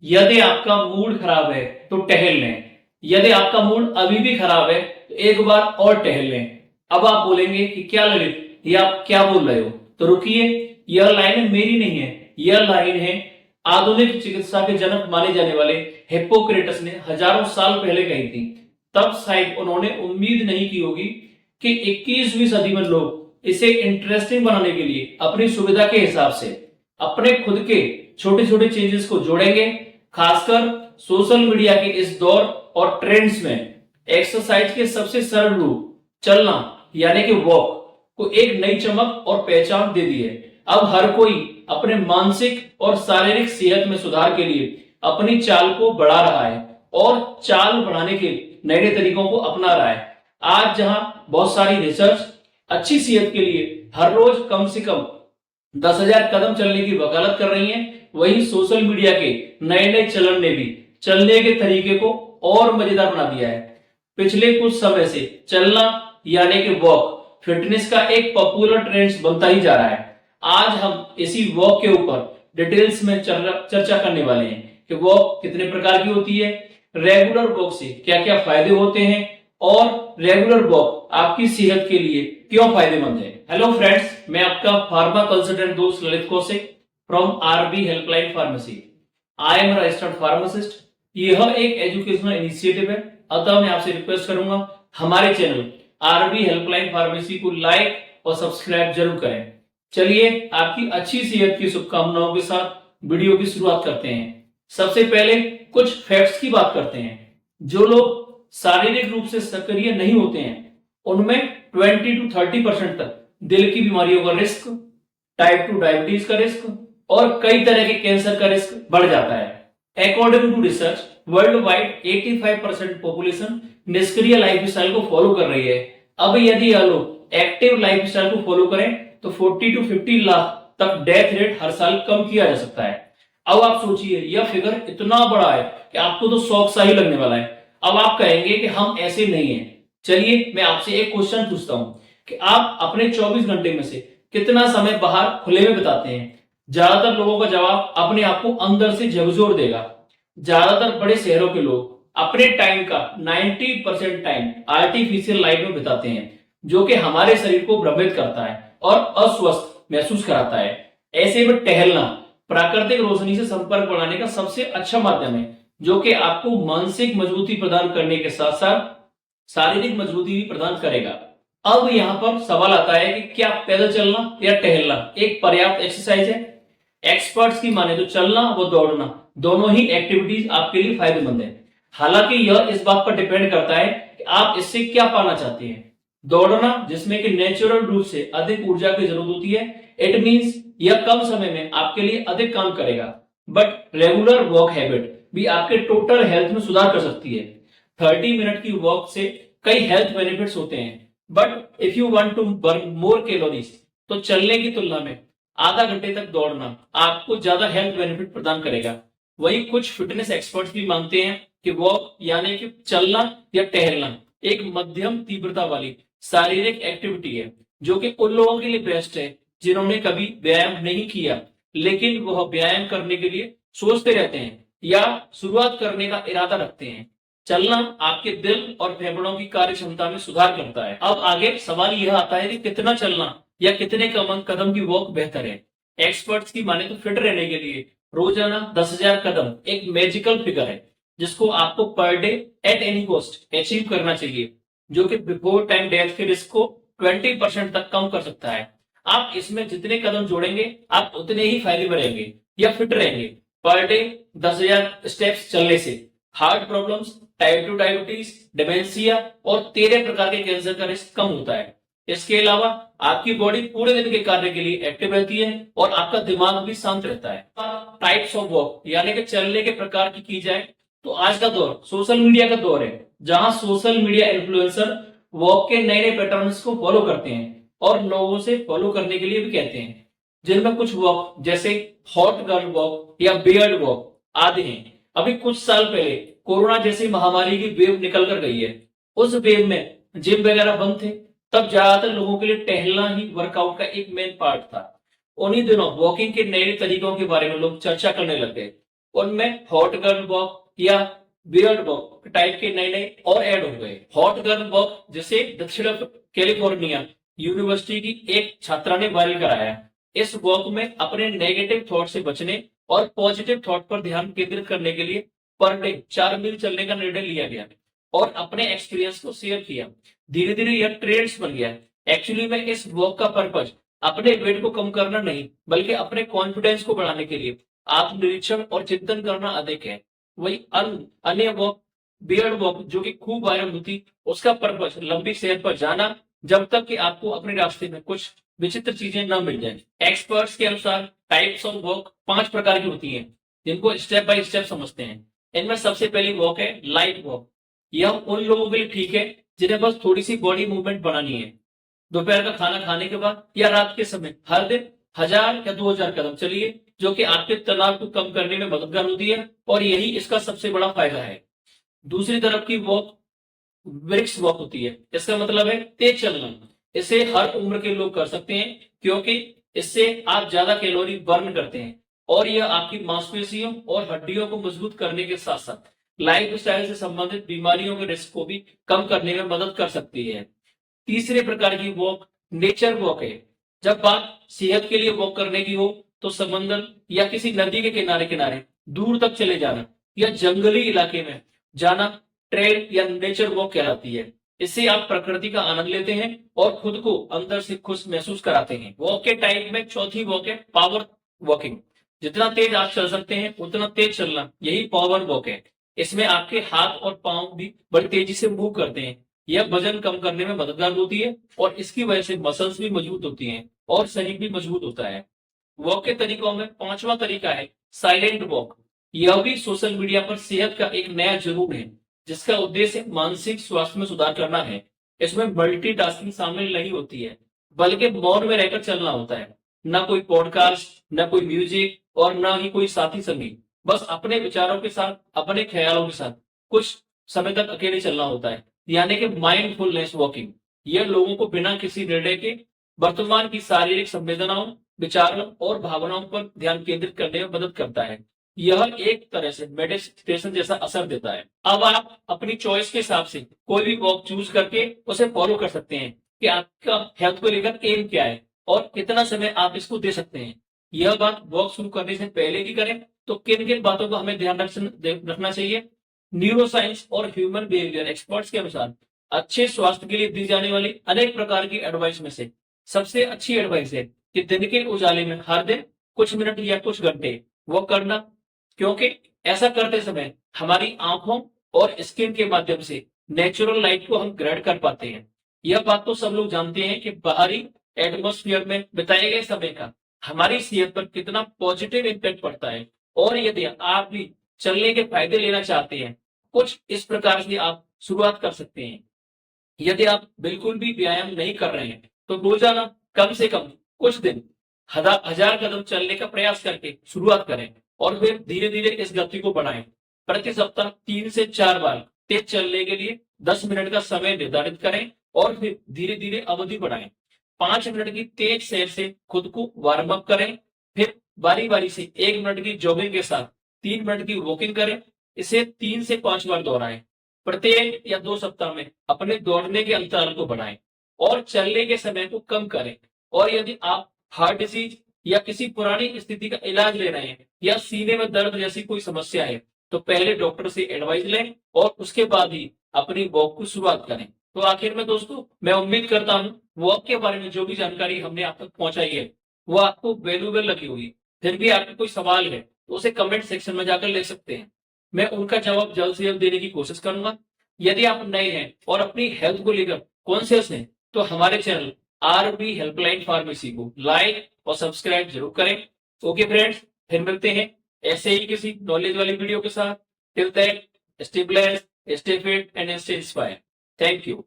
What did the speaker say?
यदि आपका मूड खराब है तो टहल लें। यदि आपका मूड अभी भी खराब है तो एक बार और टहल लें। अब आप बोलेंगे कि क्या ललित, ये आप क्या बोल रहे हो? तो रुकिए, यह लाइन मेरी नहीं है, यह लाइन है आधुनिक चिकित्सा के जनक माने जाने वाले हिप्पोक्रेटस ने हजारों साल पहले कही थी। तब शायद उन्होंने उम्मीद नहीं की होगी कि 21वीं सदी में लोग इसे इंटरेस्टिंग बनाने के लिए अपनी सुविधा के हिसाब से अपने खुद के छोटे छोटे चेंजेस को जोड़ेंगे। खासकर सोशल मीडिया के इस दौर और ट्रेंड्स में एक्सरसाइज के सबसे सरल रूप चलना यानी कि वॉक को एक नई चमक और पहचान दे दी है। अब हर कोई अपने मानसिक और शारीरिक सेहत में सुधार के लिए अपनी चाल को बढ़ा रहा है और चाल बढ़ाने के नए नए तरीकों को अपना रहा है। आज जहां बहुत सारी रिसर्च अच्छी सेहत के लिए हर रोज कम से कम 10,000 कदम चलने की वकालत कर रही हैं, वहीं सोशल मीडिया के नए नए चलन ने भी चलने के तरीके को और मजेदार बना दिया है। पिछले कुछ समय से चलना यानी कि वॉक फिटनेस का एक पॉपुलर ट्रेंड बनता ही जा रहा है। आज हम इसी वॉक के ऊपर डिटेल्स में चर्चा करने वाले हैं कि वॉक कितने प्रकार की होती है, रेगुलर वॉक से क्या क्या फायदे होते हैं और रेगुलर वॉक आपकी सेहत के लिए क्यों फायदेमंद है। हेलो फ्रेंड्स, मैं आपका फार्मा कंसल्टेंट दोस्त Lalit Kaushik from RB helpline pharmacy. I am registered pharmacist. यह एक एजुकेशनल इनिशिएटिव है, अतः मैं आपसे रिक्वेस्ट करूंगा हमारे चैनल आरबी हेल्पलाइन फार्मेसी को लाइक और सब्सक्राइब जरूर करें। चलिए आपकी अच्छी सेहत की शुभकामनाओं के साथ वीडियो की शुरुआत करते हैं। सबसे पहले कुछ फैक्ट्स की बात करते हैं। जो लोग शारीरिक रूप से सक्रिय नहीं होते हैं उनमें 20 to 30% तक दिल की बीमारियों का रिस्क, टाइप 2 डायबिटीज का रिस्क और कई तरह के कैंसर का रिस्क बढ़ जाता है। According to research, world wide 85% population निष्क्रिय लाइफस्टाइल को फॉलो कर रही है। अब यदि यह लोग एक्टिव लाइफस्टाइल को फॉलो करें तो 40 to 50 लाख तक डेथ रेट हर साल कम किया जा सकता है। अब आप सोचिए, यह फिगर इतना बड़ा है कि आपको तो शौक सा ही लगने वाला है। अब आप कहेंगे कि हम ऐसे नहीं हैं। चलिए मैं आपसे एक क्वेश्चन पूछता हूं कि आप अपने 24 घंटे में से कितना समय बाहर खुले में बिताते हैं? ज्यादातर लोगों का जवाब अपने आप को अंदर से झकझोर देगा। ज्यादातर बड़े शहरों के लोग अपने टाइम का 90% टाइम आर्टिफिशियल लाइट में बिताते हैं, जो कि हमारे शरीर को भ्रमित करता है और अस्वस्थ महसूस कराता है। ऐसे में टहलना प्राकृतिक रोशनी से संपर्क बढ़ाने का सबसे अच्छा माध्यम है, जो कि आपको मानसिक मजबूती प्रदान करने के साथ साथ शारीरिक मजबूती भी प्रदान करेगा। अब यहाँ पर सवाल आता है कि क्या पैदल चलना या टहलना एक पर्याप्त एक्सरसाइज है? एक्सपर्ट्स की माने तो चलना व दौड़ना दोनों ही एक्टिविटीज आपके लिए फायदेमंद है। हालांकि यह इस बात पर डिपेंड करता है कि आप इससे क्या पाना चाहते हैं। दौड़ना, जिसमें कि नेचुरल रूप से अधिक ऊर्जा की जरूरत होती है, इट मींस यह कम समय में आपके लिए अधिक काम करेगा। बट रेगुलर वॉक हैबिट भी आपके टोटल हेल्थ में सुधार कर सकती है। 30 मिनट की वॉक से कई हेल्थ बेनिफिट्स होते हैं, but if you want to burn more calories तो चलने की तुलना में आधा घंटे तक दौड़ना आपको ज्यादा हेल्थ बेनिफिट प्रदान करेगा। वही कुछ फिटनेस एक्सपर्ट्स भी मानते हैं कि वॉक यानी कि चलना या टहलना एक मध्यम तीव्रता वाली शारीरिक एक्टिविटी है, जो कि उन लोगों के लिए बेस्ट है जिन्होंने कभी व्यायाम नहीं किया लेकिन वह व्यायाम करने के लिए सोचते रहते हैं या शुरुआत करने का इरादा रखते हैं। चलना आपके दिल और फेफड़ों की कार्य क्षमता में सुधार करता है। अब आगे सवाल यह आता है कि कितना चलना या कितने कदम की वॉक बेहतर है। एक्सपर्ट्स की माने तो फिट रहने के लिए रोजाना 10,000 कदम एक मैजिकल फिगर है, जिसको आपको per day at any cost achieve करना चाहिए, जो कि बिफोर टाइम डेथ के रिस्क को 20% तक कम कर सकता है। आप इसमें जितने कदम जोड़ेंगे आप उतने ही फायदे में रहेंगे या फिट रहेंगे। पर डे 10,000 स्टेप्स चलने से heart problems, type 2 diabetes, dementia और 13 प्रकार के कैंसर का रिस्क कम होता है। इसके अलावा आपकी बॉडी पूरे दिन के कार्य के लिए एक्टिव रहती है और आपका दिमाग भी शांत रहता है। टाइप्स ऑफ वॉक यानी कि चलने के प्रकार की जाए तो आज का दौर सोशल मीडिया का दौर है, जहां सोशल मीडिया इन्फ्लुएंसर वॉक के नए नए पैटर्न्स को फॉलो करते हैं और लोगों से फॉलो करने के लिए भी कहते हैं, जिनमें कुछ वॉक जैसे हॉट गर्ल वॉक या बियर्ड वॉक आदि हैं। अभी कुछ साल पहले कोरोना जैसी महामारी की वेव निकल कर गई है। उस वेव में जिम वगैरह बंद थे, तब ज्यादातर लोगों के लिए टहलना ही वर्कआउट का एक मेन पार्ट था। उन्हीं दिनों वॉकिंग के नए तरीकों के बारे में लोग चर्चा करने लग गए उनमें हॉट गर्ल वॉक या बियर्ड वॉक टाइप के नए नए और ऐड हो गए। हॉट गर्ल वॉक जिसे दक्षिण कैलिफोर्निया यूनिवर्सिटी की एक छात्रा ने वायरल कराया। इस वॉक में अपने नेगेटिव थॉट से बचने और पॉजिटिव थॉट पर ध्यान केंद्रित करने के लिए पर डे 4 मील चलने का निर्णय लिया गया और अपने एक्सपीरियंस को शेयर किया। धीरे धीरे यह ट्रेंड्स बन गया। एक्चुअली में इस वॉक का पर्पज अपने वेट को कम करना नहीं, बल्कि अपने कॉन्फिडेंस को बढ़ाने के लिए आत्मनिरीक्षण और चिंतन करना अधिक है। वही अन्य वॉक बियर्ड वॉक जो कि खूब वायरल होती, उसका पर्पज लंबी सैर पर जाना जब तक कि आपको अपने रास्ते में कुछ विचित्र चीजें न मिल जाए। एक्सपर्ट्स के अनुसार टाइप्स ऑफ वॉक 5 प्रकार की होती हैं, जिनको स्टेप बाय स्टेप समझते हैं। इनमें सबसे पहली वॉक है लाइट वॉक। यह उन लोगों के लिए ठीक है जिन्हें बस थोड़ी सी बॉडी मूवमेंट बनानी है। दोपहर का खाना खाने के बाद या रात के समय हर दिन 1000 या 2000 कदम चलिए, जो कि आपके तनाव को कम करने में मददगार होती है और यही इसका सबसे बड़ा फायदा है। दूसरी तरफ की वॉक ब्रिक्स वॉक होती है। इसका मतलब है तेज चलना। इसे हर उम्र के लोग कर सकते हैं, क्योंकि इससे आप ज्यादा कैलोरी बर्न करते हैं और यह आपकी मांसपेशियों और हड्डियों को मजबूत करने के साथ साथ लाइफ स्टाइल से संबंधित बीमारियों के रिस्क को भी कम करने में मदद कर सकती है। तीसरे प्रकार की वॉक नेचर वॉक है। जब बात सेहत के लिए वॉक करने की हो तो समंदर या किसी नदी के किनारे किनारे दूर तक चले जाना या जंगली इलाके में जाना ट्रेल या नेचर वॉक कहलाती है। इससे आप प्रकृति का आनंद लेते हैं और खुद को अंदर से खुश महसूस कराते हैं। वॉक के टाइप में चौथी वॉक है पावर वॉकिंग। जितना तेज आप चल सकते हैं उतना तेज चलना, यही पावर वॉक है। इसमें आपके हाथ और पांव भी बड़ी तेजी से मूव करते हैं। यह वजन कम करने में मददगार होती है और इसकी वजह से मसल्स भी मजबूत होती हैं और शरीर भी मजबूत होता है। वॉक के तरीकों में पांचवा तरीका है साइलेंट वॉक। यह भी सोशल मीडिया पर सेहत का एक नया जुनून है, जिसका उद्देश्य मानसिक स्वास्थ्य में सुधार करना है। इसमें मल्टीटास्किंग शामिल नहीं होती है, बल्कि मौन में रहकर चलना होता है। ना कोई पॉडकास्ट, ना कोई म्यूजिक और ना ही कोई साथी संगीत। बस अपने विचारों के साथ, अपने ख्यालों के साथ कुछ समय तक अकेले चलना होता है, यानी कि माइंडफुलनेस वॉकिंग। यह लोगों को बिना किसी निर्णय के वर्तमान की शारीरिक संवेदनाओं, विचारों और भावनाओं पर ध्यान केंद्रित करने में मदद करता है। यह एक तरह से मेडिटेशन जैसा असर देता है। अब आप अपनी चॉइस के हिसाब से कोई भी वॉक चूज करके उसे फॉलो कर सकते हैं कि आपका हेल्थ को लेकर एम क्या है और कितना समय आप इसको दे सकते हैं। यह बात वॉक शुरू करने से पहले की करें तो किन किन बातों को हमें ध्यान रखना चाहिए। न्यूरो साइंस और ह्यूमन बिहेवियर एक्सपर्ट्स के अनुसार अच्छे स्वास्थ्य के लिए दी जाने वाली अनेक प्रकार की एडवाइस में से सबसे अच्छी एडवाइस है कि दिन के उजाले में हर दिन कुछ मिनट या कुछ घंटे वॉक करना, क्योंकि ऐसा करते समय हमारी आंखों और स्किन के माध्यम से नेचुरल लाइट को हम ग्रहण कर पाते हैं। यह बात तो सब लोग जानते हैं कि बाहरी एटमॉस्फेयर में बिताए गए समय का हमारी सेहत पर कितना पॉजिटिव इम्पैक्ट पड़ता है। और यदि आप भी चलने के फायदे लेना चाहते हैं, कुछ इस प्रकार से आप शुरुआत कर सकते हैं। यदि आप बिल्कुल भी व्यायाम नहीं कर रहे हैं तो रोजाना कम से कम कुछ दिन 1000 कदम चलने का प्रयास करके शुरुआत करें और फिर धीरे धीरे इस गति को बढ़ाएं। प्रति सप्ताह 3 से 4 बार तेज चलने के लिए 10 मिनट का समय निर्धारित करें और फिर धीरे धीरे अवधि बढ़ाएं। 5 मिनट की तेज सैर से खुद को वार्म अप करें, फिर बारी बारी से 1 मिनट की जॉगिंग के साथ 3 मिनट की वॉकिंग करें। इसे 3 से 5 बार दोहराएं। प्रत्येक या 2 सप्ताह में अपने दौड़ने के अंतराल को बढ़ाएं और चलने के समय को कम करें। और यदि आप हार्ट डिजीज या किसी पुरानी स्थिति का इलाज ले रहे हैं या सीने में दर्द जैसी कोई समस्या है तो पहले डॉक्टर से एडवाइस लें और उसके बाद ही अपनी वॉक की शुरुआत करें। तो आखिर में दोस्तों, मैं उम्मीद करता हूं वॉक के बारे में जो भी जानकारी हमने आप तक पहुंचाई है वो आपको वैल्यूएबल लगी होगी। फिर भी आपको कोई सवाल है तो उसे कमेंट सेक्शन में जाकर ले सकते हैं। मैं उनका जवाब जल्द से जल्द देने की कोशिश करूंगा। यदि आप नए हैं और अपनी हेल्थ को लेकर कॉन्शियस हैं तो हमारे चैनल आरबी हेल्पलाइन फार्मेसी को लाइक और सब्सक्राइब जरूर करें। ओके फ्रेंड्स, फिर मिलते हैं ऐसे ही किसी नॉलेज वाली वीडियो के साथ। Till then, stay blessed, stay fit and stay inspired. Thank you.